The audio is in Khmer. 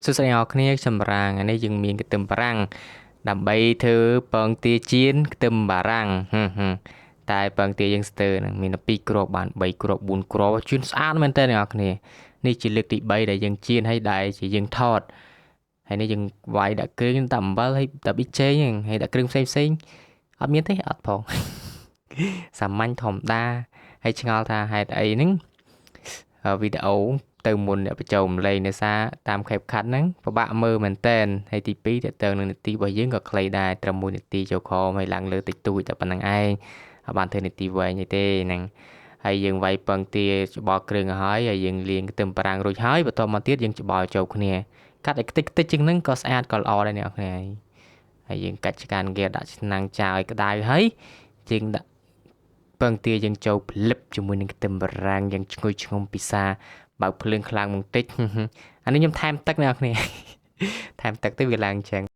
សួស្តីអ្នកគ្នាសម្រាងនេះយើងមានខ្ទឹមបារាំងដើម្បីធ្វើពងទាចៀនខ្ទឹមបារាំងតែពងទាយើងស្ទើរនឹងមាន2គ្រាប់បាន3គ្រាប់4គ្រាប់ជឿនស្អាតមែនតើអ្នកគ្នានេះជាលើកទី3ដែលយើងចៀនហើយដែលជាយើងថតហើយនេះយើងវាយដាក់គ្រឿងដាក់អំបិលហើយដាក់ប៊ីចេងហើយដាក់គ្រឿងផ្សេងអត់មានទេអត់ផងសាមញ្ញធម្មតាហើយឆ្ងល់ថាហេតុអីហ្នឹងវីដេអូទៅមុនអ្នកបញ្ចូលលេងនៅសារតាម CapCut ហ្នឹងពិបាកមើលមែនតើហើយទី2តើតើនឹងនាទីរបស់យើងក៏ខ្លីដែរត្រឹម1នាទីចូលខមហើយឡើងលើតិចតួចតែប៉ុណ្្នឹងឯងអត់បានធ្វើនាទីវែងទេហ្នឹងហើយយើងវាយពងទាច្បល់គ្រឿងឲ្យហើយយើងលាងខ្ទឹមបារាំងរួចហើយបន្តមកទៀតយើងច្បល់ចូលគ្នាកាត់ឲ្យខ្ទេចជាងហ្នឹងក៏ស្អាតក៏ល្អដែរអ្នកនរហើយយើងកាច់ឆ្កានហ្គាដាក់ឆ្នាំងចាឲ្យក្តៅហើយយើងដាក់ពងទាយើងចូលផ្លឹបជាមួយនឹងខ្ទឹមបារាំងយ៉ាងឈ្ងុយឆ្ងុំពិសាបើកភ្លើងខ្លាំងបន្តិចអានេះខ្ញុំថែមទឹកអ្នកនរថែមទឹកទៅវាឡើងចឹង